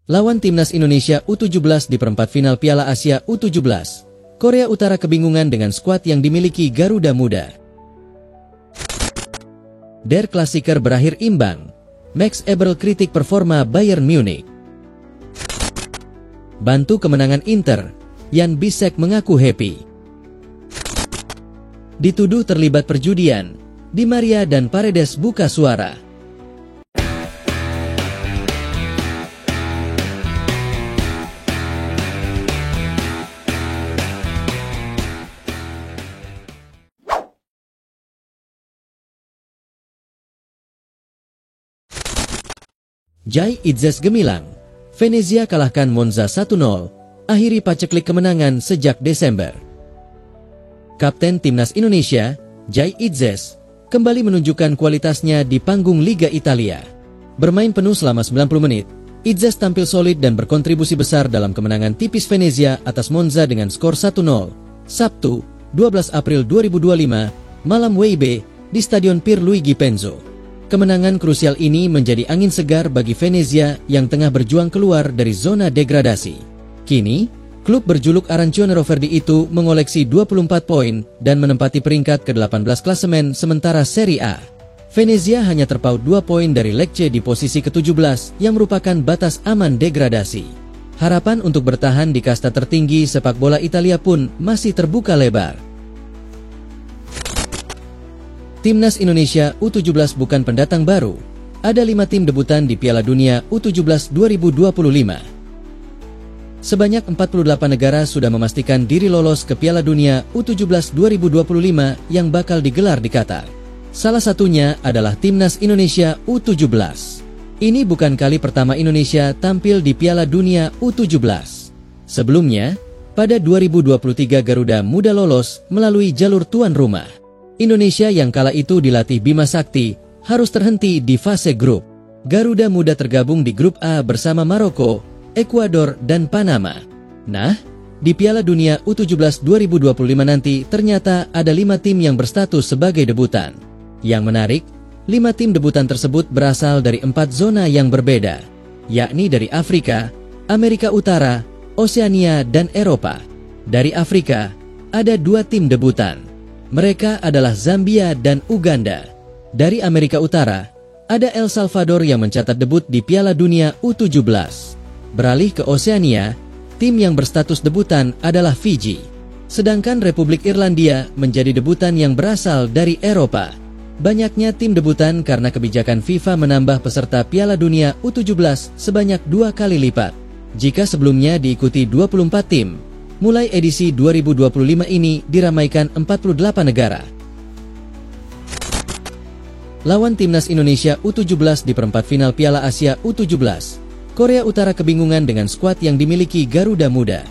Lawan timnas Indonesia U17 di perempat final Piala Asia U17, Korea Utara kebingungan dengan skuad yang dimiliki Garuda Muda. Der Klassiker berakhir imbang. Max Eberl kritik performa Bayern Munich. Bantu kemenangan Inter, Jan Bisek mengaku happy. Dituduh terlibat perjudian, Di Maria dan Paredes buka suara. Jai Idzes gemilang, Venezia kalahkan Monza 1-0, akhiri paceklik kemenangan sejak Desember. Kapten Timnas Indonesia, Jai Idzes, kembali menunjukkan kualitasnya di panggung Liga Italia. Bermain penuh selama 90 menit, Idzes tampil solid dan berkontribusi besar dalam kemenangan tipis Venezia atas Monza dengan skor 1-0, Sabtu, 12 April 2025, malam WIB, di Stadion Pierluigi Penzo. Kemenangan krusial ini menjadi angin segar bagi Venezia yang tengah berjuang keluar dari zona degradasi. Kini, klub berjuluk Arancione Verdi itu mengoleksi 24 poin dan menempati peringkat ke-18 klasemen sementara Serie A. Venezia hanya terpaut 2 poin dari Lecce di posisi ke-17 yang merupakan batas aman degradasi. Harapan untuk bertahan di kasta tertinggi sepak bola Italia pun masih terbuka lebar. Timnas Indonesia U17 bukan pendatang baru. Ada 5 tim debutan di Piala Dunia U17 2025. Sebanyak 48 negara sudah memastikan diri lolos ke Piala Dunia U17 2025 yang bakal digelar di Qatar. Salah satunya adalah Timnas Indonesia U17. Ini bukan kali pertama Indonesia tampil di Piala Dunia U17. Sebelumnya, pada 2023 Garuda Muda lolos melalui jalur tuan rumah. Indonesia yang kala itu dilatih Bima Sakti harus terhenti di fase grup. Garuda Muda tergabung di grup A bersama Maroko, Ekuador, dan Panama. Nah, di Piala Dunia U17 2025 nanti ternyata ada 5 tim yang berstatus sebagai debutan. Yang menarik, 5 tim debutan tersebut berasal dari 4 zona yang berbeda, yakni dari Afrika, Amerika Utara, Oseania, dan Eropa. Dari Afrika, ada 2 tim debutan. Mereka adalah Zambia dan Uganda. Dari Amerika Utara, ada El Salvador yang mencatat debut di Piala Dunia U17. Beralih ke Oseania, tim yang berstatus debutan adalah Fiji. Sedangkan Republik Irlandia menjadi debutan yang berasal dari Eropa. Banyaknya tim debutan karena kebijakan FIFA menambah peserta Piala Dunia U17 sebanyak 2 kali lipat. Jika sebelumnya diikuti 24 tim, mulai edisi 2025 ini diramaikan 48 negara. Lawan timnas Indonesia U17 di perempat final Piala Asia U17, Korea Utara kebingungan dengan skuad yang dimiliki Garuda Muda.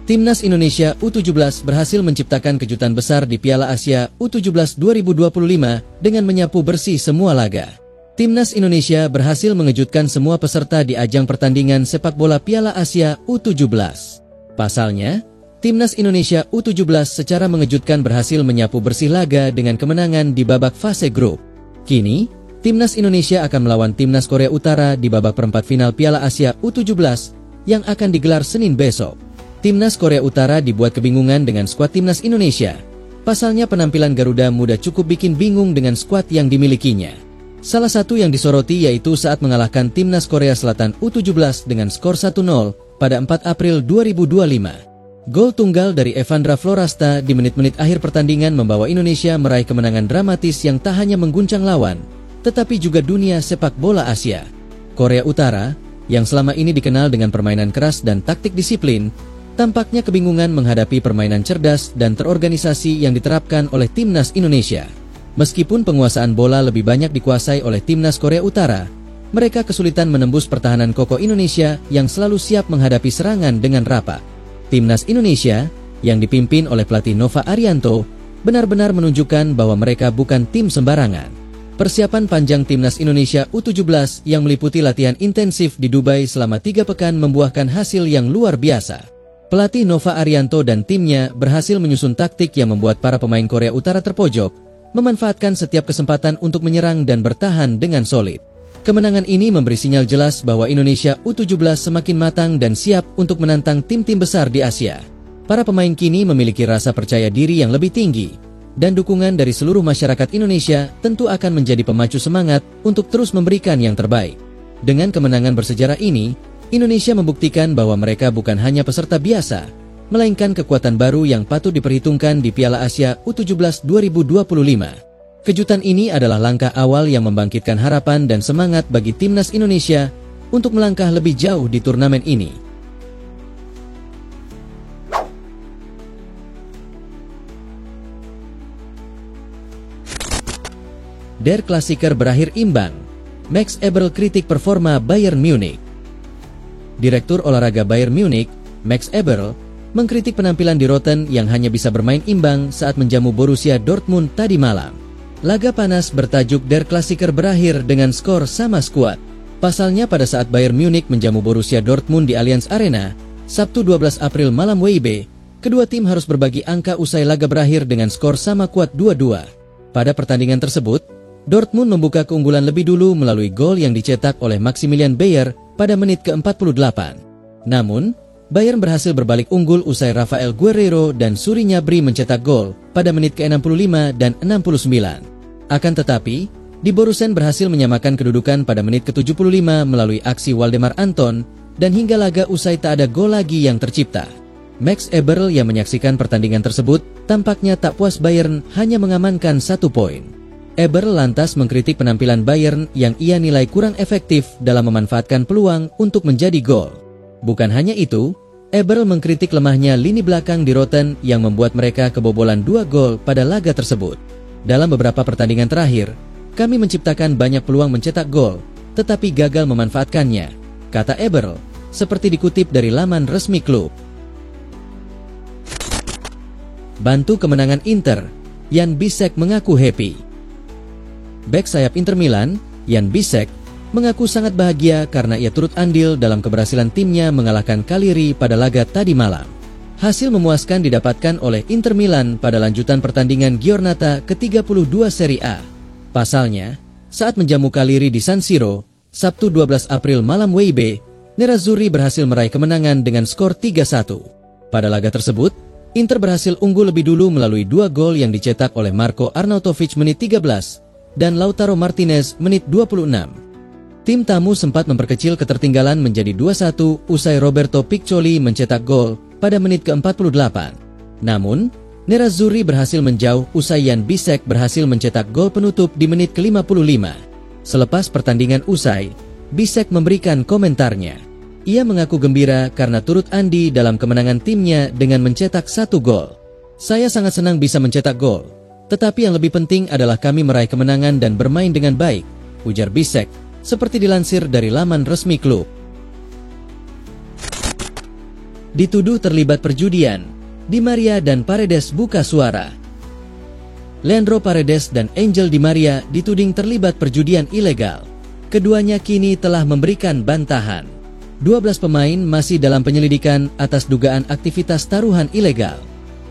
Timnas Indonesia U17 berhasil menciptakan kejutan besar di Piala Asia U17 2025 dengan menyapu bersih semua laga. Timnas Indonesia berhasil mengejutkan semua peserta di ajang pertandingan sepak bola Piala Asia U17. Pasalnya, Timnas Indonesia U17 secara mengejutkan berhasil menyapu bersih laga dengan kemenangan di babak fase grup. Kini, Timnas Indonesia akan melawan Timnas Korea Utara di babak perempat final Piala Asia U17 yang akan digelar Senin besok. Timnas Korea Utara dibuat kebingungan dengan skuad Timnas Indonesia. Pasalnya penampilan Garuda Muda cukup bikin bingung dengan skuad yang dimilikinya. Salah satu yang disoroti yaitu saat mengalahkan Timnas Korea Selatan U17 dengan skor 1-0 pada 4 April 2025. Gol tunggal dari Evandra Florasta di menit-menit akhir pertandingan membawa Indonesia meraih kemenangan dramatis yang tak hanya mengguncang lawan, tetapi juga dunia sepak bola Asia. Korea Utara, yang selama ini dikenal dengan permainan keras dan taktik disiplin, tampaknya kebingungan menghadapi permainan cerdas dan terorganisasi yang diterapkan oleh Timnas Indonesia. Meskipun penguasaan bola lebih banyak dikuasai oleh Timnas Korea Utara, mereka kesulitan menembus pertahanan kokoh Indonesia yang selalu siap menghadapi serangan dengan rapat. Timnas Indonesia, yang dipimpin oleh pelatih Nova Arianto, benar-benar menunjukkan bahwa mereka bukan tim sembarangan. Persiapan panjang Timnas Indonesia U17 yang meliputi latihan intensif di Dubai selama 3 pekan membuahkan hasil yang luar biasa. Pelatih Nova Arianto dan timnya berhasil menyusun taktik yang membuat para pemain Korea Utara terpojok, memanfaatkan setiap kesempatan untuk menyerang dan bertahan dengan solid. Kemenangan ini memberi sinyal jelas bahwa Indonesia U17 semakin matang dan siap untuk menantang tim-tim besar di Asia. Para pemain kini memiliki rasa percaya diri yang lebih tinggi, dan dukungan dari seluruh masyarakat Indonesia tentu akan menjadi pemacu semangat untuk terus memberikan yang terbaik. Dengan kemenangan bersejarah ini, Indonesia membuktikan bahwa mereka bukan hanya peserta biasa, melainkan kekuatan baru yang patut diperhitungkan di Piala Asia U17 2025. Kejutan ini adalah langkah awal yang membangkitkan harapan dan semangat bagi timnas Indonesia untuk melangkah lebih jauh di turnamen ini. Der Klassiker berakhir imbang. Max Eberl kritik performa Bayern Munich. Direktur olahraga Bayern Munich, Max Eberl, mengkritik penampilan di Rotten yang hanya bisa bermain imbang saat menjamu Borussia Dortmund tadi malam. Laga panas bertajuk Der Klassiker berakhir dengan skor sama skuad. Pasalnya pada saat Bayern Munich menjamu Borussia Dortmund di Allianz Arena, Sabtu 12 April malam WIB, kedua tim harus berbagi angka usai laga berakhir dengan skor sama kuat 2-2. Pada pertandingan tersebut, Dortmund membuka keunggulan lebih dulu melalui gol yang dicetak oleh Maximilian Bayer pada menit ke-48. Namun, Bayern berhasil berbalik unggul usai Rafael Guerreiro dan Suri Gnabry mencetak gol pada menit ke-65 dan 69. Akan tetapi, Di Borussen berhasil menyamakan kedudukan pada menit ke-75 melalui aksi Waldemar Anton, dan hingga laga usai tak ada gol lagi yang tercipta. Max Eberl yang menyaksikan pertandingan tersebut tampaknya tak puas Bayern hanya mengamankan 1 poin. Eberl lantas mengkritik penampilan Bayern yang ia nilai kurang efektif dalam memanfaatkan peluang untuk menjadi gol. Bukan hanya itu, Eberl mengkritik lemahnya lini belakang di Rotten yang membuat mereka kebobolan 2 gol pada laga tersebut. Dalam beberapa pertandingan terakhir, kami menciptakan banyak peluang mencetak gol, tetapi gagal memanfaatkannya, kata Eberl, seperti dikutip dari laman resmi klub. Bantu kemenangan Inter, Jan Bisek mengaku happy. Bek sayap Inter Milan, Jan Bisek, mengaku sangat bahagia karena ia turut andil dalam keberhasilan timnya mengalahkan Cagliari pada laga tadi malam. Hasil memuaskan didapatkan oleh Inter Milan pada lanjutan pertandingan Giornata ke-32 Serie A. Pasalnya, saat menjamu Cagliari di San Siro, Sabtu 12 April malam WIB, Nerazzurri berhasil meraih kemenangan dengan skor 3-1. Pada laga tersebut, Inter berhasil unggul lebih dulu melalui 2 gol yang dicetak oleh Marko Arnautovic menit 13 dan Lautaro Martinez menit 26. Tim tamu sempat memperkecil ketertinggalan menjadi 2-1 usai Roberto Piccioli mencetak gol pada menit ke-48. Namun, Nerazzurri berhasil menjauh usai Jan Bisek berhasil mencetak gol penutup di menit ke-55. Selepas pertandingan usai, Bisek memberikan komentarnya. Ia mengaku gembira karena turut andil dalam kemenangan timnya dengan mencetak 1 gol. Saya sangat senang bisa mencetak gol, tetapi yang lebih penting adalah kami meraih kemenangan dan bermain dengan baik, ujar Bisek, seperti dilansir dari laman resmi klub. Dituduh terlibat perjudian, Di Maria dan Paredes buka suara. Leandro Paredes dan Angel Di Maria dituding terlibat perjudian ilegal. Keduanya kini telah memberikan bantahan. 12 pemain masih dalam penyelidikan atas dugaan aktivitas taruhan ilegal.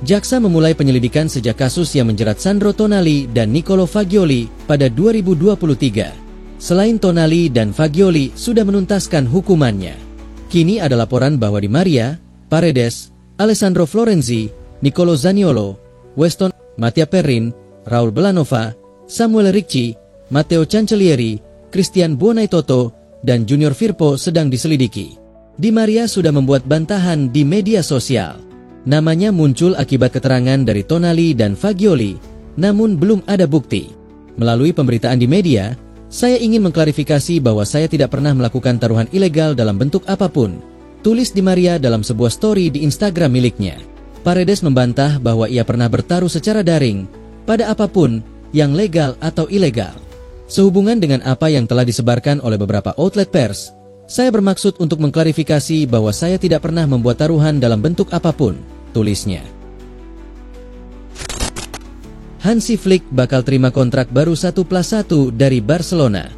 Jaksa memulai penyelidikan sejak kasus yang menjerat Sandro Tonali dan Nicolo Fagioli pada 2023. Selain Tonali dan Fagioli sudah menuntaskan hukumannya. Kini ada laporan bahwa Di Maria, Paredes, Alessandro Florenzi, Nicolo Zaniolo, Weston, Mattia Perrin, Raul Belanova, Samuel Ricci, Matteo Cancellieri, Christian Buonaitoto, dan Junior Firpo sedang diselidiki. Di Maria sudah membuat bantahan di media sosial. Namanya muncul akibat keterangan dari Tonali dan Fagioli, namun belum ada bukti. Melalui pemberitaan di media, saya ingin mengklarifikasi bahwa saya tidak pernah melakukan taruhan ilegal dalam bentuk apapun, tulis Di Maria dalam sebuah story di Instagram miliknya. Paredes membantah bahwa ia pernah bertaruh secara daring pada apapun yang legal atau ilegal. Sehubungan dengan apa yang telah disebarkan oleh beberapa outlet pers, saya bermaksud untuk mengklarifikasi bahwa saya tidak pernah membuat taruhan dalam bentuk apapun, tulisnya. Hansi Flick bakal terima kontrak baru 1+1 dari Barcelona.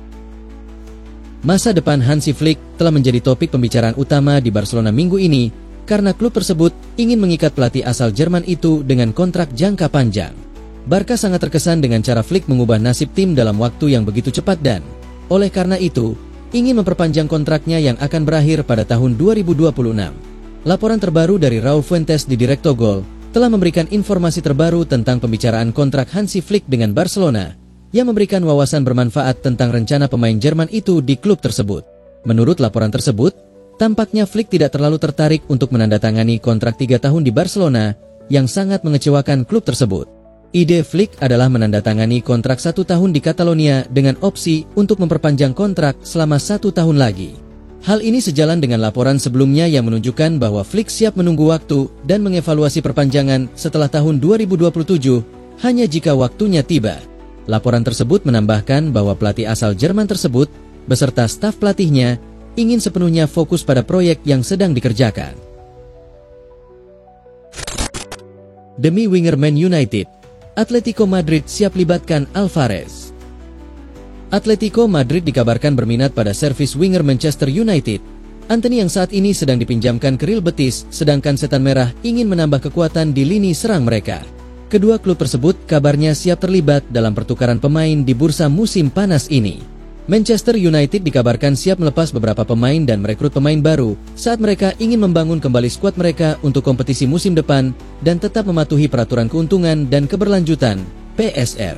Masa depan Hansi Flick telah menjadi topik pembicaraan utama di Barcelona minggu ini karena klub tersebut ingin mengikat pelatih asal Jerman itu dengan kontrak jangka panjang. Barca sangat terkesan dengan cara Flick mengubah nasib tim dalam waktu yang begitu cepat dan Oleh karena itu, ingin memperpanjang kontraknya yang akan berakhir pada tahun 2026. Laporan terbaru dari Raul Fuentes di Directo Gol telah memberikan informasi terbaru tentang pembicaraan kontrak Hansi Flick dengan Barcelona, yang memberikan wawasan bermanfaat tentang rencana pemain Jerman itu di klub tersebut. Menurut laporan tersebut, tampaknya Flick tidak terlalu tertarik untuk menandatangani kontrak 3 tahun di Barcelona, yang sangat mengecewakan klub tersebut. Ide Flick adalah menandatangani kontrak 1 tahun di Catalonia dengan opsi untuk memperpanjang kontrak selama 1 tahun lagi. Hal ini sejalan dengan laporan sebelumnya yang menunjukkan bahwa Flick siap menunggu waktu dan mengevaluasi perpanjangan setelah tahun 2027 hanya jika waktunya tiba. Laporan tersebut menambahkan bahwa pelatih asal Jerman tersebut beserta staf pelatihnya ingin sepenuhnya fokus pada proyek yang sedang dikerjakan. Demi winger Man United, Atletico Madrid siap libatkan Alvarez. Atletico Madrid dikabarkan berminat pada servis winger Manchester United, Antony yang saat ini sedang dipinjamkan ke Real Betis, sedangkan Setan Merah ingin menambah kekuatan di lini serang mereka. Kedua klub tersebut kabarnya siap terlibat dalam pertukaran pemain di bursa musim panas ini. Manchester United dikabarkan siap melepas beberapa pemain dan merekrut pemain baru saat mereka ingin membangun kembali skuad mereka untuk kompetisi musim depan dan tetap mematuhi peraturan keuntungan dan keberlanjutan (PSR).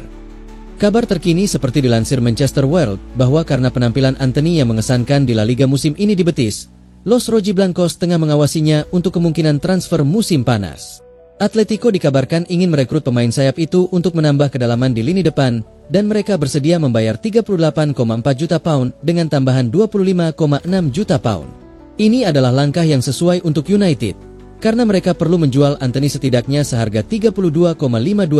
Kabar terkini seperti dilansir Manchester World bahwa karena penampilan Antony yang mengesankan di La Liga musim ini di Betis, Los Rojiblancos tengah mengawasinya untuk kemungkinan transfer musim panas. Atletico dikabarkan ingin merekrut pemain sayap itu untuk menambah kedalaman di lini depan, dan mereka bersedia membayar 38,4 juta pound dengan tambahan 25,6 juta pound. Ini adalah langkah yang sesuai untuk United, karena mereka perlu menjual Antony setidaknya seharga 32,52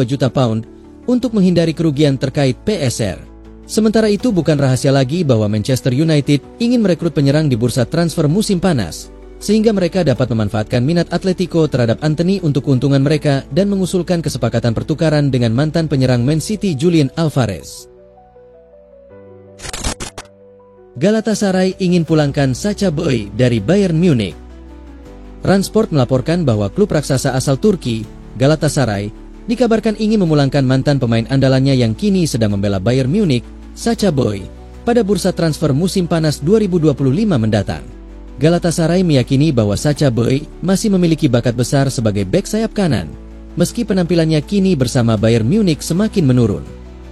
juta pound untuk menghindari kerugian terkait PSR. Sementara itu bukan rahasia lagi bahwa Manchester United ingin merekrut penyerang di bursa transfer musim panas, sehingga mereka dapat memanfaatkan minat Atletico terhadap Antony untuk keuntungan mereka dan mengusulkan kesepakatan pertukaran dengan mantan penyerang Man City Julian Alvarez. Galatasaray ingin pulangkan Sacha Boey dari Bayern Munich. Run Sport melaporkan bahwa klub raksasa asal Turki, Galatasaray, dikabarkan ingin memulangkan mantan pemain andalannya yang kini sedang membela Bayern Munich, Sacha Boey, pada bursa transfer musim panas 2025 mendatang. Galatasaray meyakini bahwa Sacha Boey masih memiliki bakat besar sebagai bek sayap kanan, meski penampilannya kini bersama Bayern Munich semakin menurun.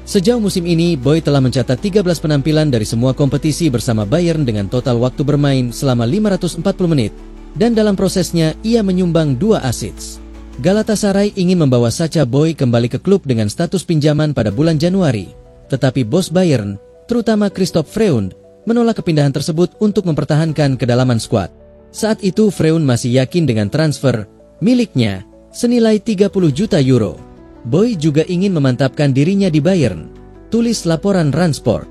Sejauh musim ini, Boey telah mencatat 13 penampilan dari semua kompetisi bersama Bayern dengan total waktu bermain selama 540 menit, dan dalam prosesnya ia menyumbang 2 assist. Galatasaray ingin membawa Sacha Boey kembali ke klub dengan status pinjaman pada bulan Januari, tetapi bos Bayern, terutama Christoph Freund, menolak kepindahan tersebut untuk mempertahankan kedalaman skuad. Saat itu Freund masih yakin dengan transfer miliknya senilai 30 juta euro. Boey juga ingin memantapkan dirinya di Bayern, tulis laporan Run Sport.